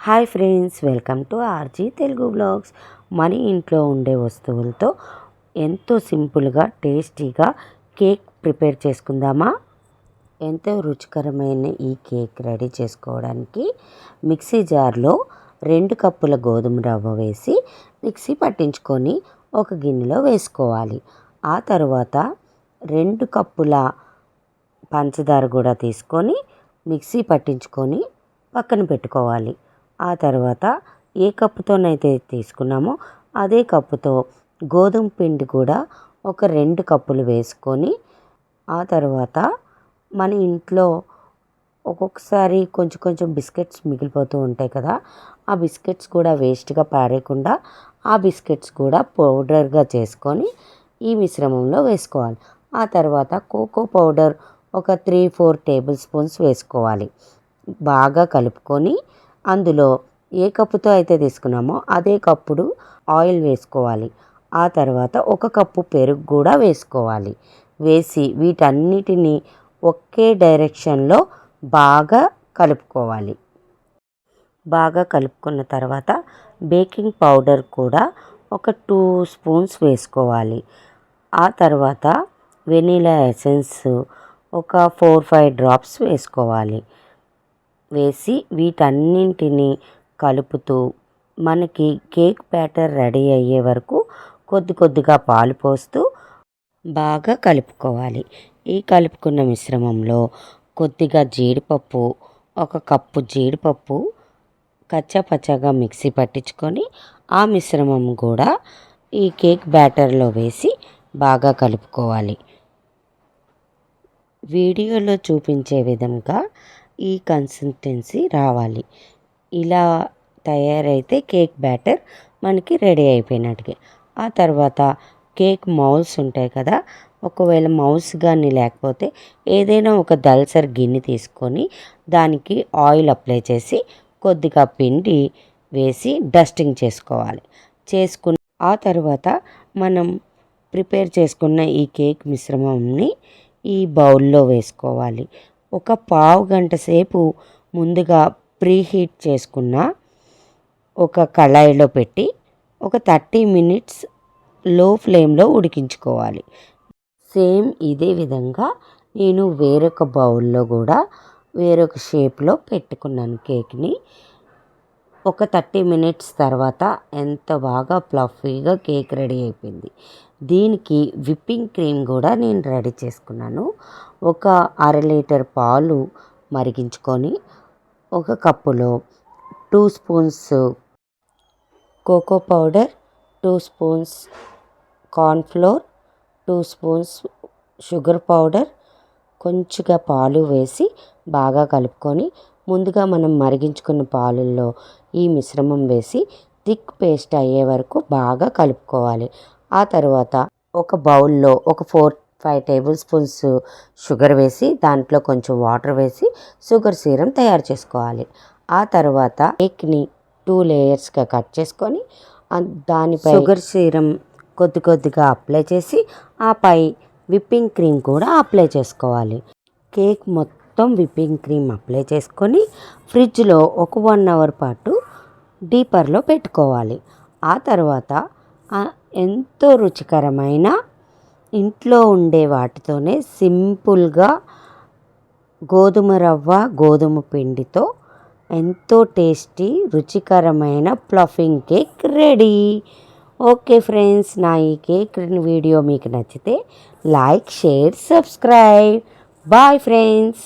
Hi friends, welcome to RG Telugu vlogs. మన ఇంట్లో ఉండే వస్తువులతో ఎంతో సింపుల్గా టేస్టీగా కేక్ ప్రిపేర్ చేసుకుందామా? ఎంతో రుచికరమైన ఈ కేక్ రెడీ చేసుకోవడానికి మిక్సీ జార్లో 2 కప్పుల గోధుమ రవ్వ వేసి మిక్సీ పట్టించుకొని ఒక గిన్నెలో వేసుకోవాలి. ఆ తర్వాత 2 కప్పుల పంచదార కూడా తీసుకొని మిక్సీ పట్టించుకొని పక్కన పెట్టుకోవాలి. ఆ తర్వాత ఏ కప్పుతోనైతే తీసుకున్నామో అదే కప్పుతో గోధుమ పిండి కూడా ఒక 2 కప్పులు వేసుకొని, ఆ తర్వాత మన ఇంట్లో ఒక్కొక్కసారి కొంచెం కొంచెం బిస్కెట్స్ మిగిలిపోతూ ఉంటాయి కదా, ఆ బిస్కెట్స్ కూడా వేస్ట్గా పారేయకుండా ఆ బిస్కెట్స్ కూడా పౌడర్గా చేసుకొని ఈ మిశ్రమంలో వేసుకోవాలి. ఆ తర్వాత కోకో పౌడర్ ఒక 3-4 టేబుల్ స్పూన్స్ వేసుకోవాలి. బాగా కలుపుకొని అందులో ఏ కప్పుతో అయితే తీసుకున్నామో అదే కప్పుడు ఆయిల్ వేసుకోవాలి. ఆ తర్వాత 1 కప్పు పెరుగు కూడా వేసుకోవాలి. వేసి వీటన్నిటిని ఒకే డైరెక్షన్లో బాగా కలుపుకోవాలి. బాగా కలుపుకున్న తర్వాత బేకింగ్ పౌడర్ కూడా ఒక 2 స్పూన్స్ వేసుకోవాలి. ఆ తర్వాత వెనీలా ఎసెన్స్ ఒక 4-5 డ్రాప్స్ వేసుకోవాలి. వేసి వీటన్నింటిని కలుపుతూ మనకి కేక్ బ్యాటర్ రెడీ అయ్యే వరకు కొద్ది కొద్దిగా పాలు పోస్తూ బాగా కలుపుకోవాలి. ఈ కలుపుకున్న మిశ్రమంలో కొద్దిగా జీడిపప్పు, 1 కప్పు జీడిపప్పు కచ్చాపచ్చాగా మిక్సీ పట్టించుకొని ఆ మిశ్రమం కూడా ఈ కేక్ బ్యాటర్లో వేసి బాగా కలుపుకోవాలి. వీడియోలో చూపించే విధంగా ఈ కన్సిస్టెన్సీ రావాలి. ఇలా తయారైతే కేక్ బ్యాటర్ మనకి రెడీ అయిపోయినట్టుగా. ఆ తర్వాత కేక్ మౌల్స్ ఉంటాయి కదా, ఒకవేళ మౌల్స్ కానీ లేకపోతే ఏదైనా ఒక దల్సర్ గిన్నె తీసుకొని దానికి ఆయిల్ అప్లై చేసి కొద్దిగా పిండి వేసి డస్టింగ్ చేసుకోవాలి. ఆ తర్వాత మనం ప్రిపేర్ చేసుకున్న ఈ కేక్ మిశ్రమంని ఈ బౌల్లో వేసుకోవాలి. ఒక పావు గంట సేపు ముందుగా ప్రీహీట్ చేసుకున్న ఒక కళాయిలో పెట్టి ఒక 30 మినిట్స్ లో ఫ్లేమ్లో ఉడికించుకోవాలి. సేమ్ ఇదే విధంగా నేను వేరొక బౌల్లో కూడా వేరొక షేప్లో పెట్టుకున్నాను కేక్ని. ఒక 30 మినిట్స్ తర్వాత ఎంత బాగా ఫ్లఫీగా కేక్ రెడీ అయిపోయింది. దీనికి విప్పింగ్ క్రీమ్ కూడా నేను రెడీ చేసుకున్నాను. ఒక 1/2 లీటర్ పాలు మరిగించుకొని 1 కప్పులో 2 spoons cocoa powder, 2 spoons cornflour, 2 spoons sugar powder, కొంచెంగా పాలు వేసి బాగా కలుపుకొని ముందుగా మనం మరిగించుకున్న పాలల్లో ఈ మిశ్రమం వేసి థిక్ పేస్ట్ అయ్యే వరకు బాగా కలుపుకోవాలి. ఆ తర్వాత ఒక బౌల్లో ఒక 4-5 టేబుల్ స్పూన్స్ షుగర్ వేసి దాంట్లో కొంచెం వాటర్ వేసి షుగర్ సిరప్ తయారు చేసుకోవాలి. ఆ తర్వాత కేక్ని 2 లేయర్స్గా కట్ చేసుకొని దానిపై షుగర్ సిరప్ కొద్ది కొద్దిగా అప్లై చేసి ఆపై విప్పింగ్ క్రీమ్ కూడా అప్లై చేసుకోవాలి. కేక్ మొత్తం విప్పింగ్ క్రీమ్ అప్లై చేసుకొని ఫ్రిడ్జ్లో ఒక 1 అవర్ పాటు డీపర్లో పెట్టుకోవాలి. ఆ తర్వాత ఎంతో రుచికరమైన ఇంట్లో ఉండే వాటితోనే సింపుల్గా గోధుమ రవ్వ, గోధుమ పిండితో ఎంతో టేస్టీ రుచికరమైన fluffing cake ready. Okay friends, నా ఈ కేక్ వీడియో మీకు నచ్చితే like, share, subscribe. Bye friends.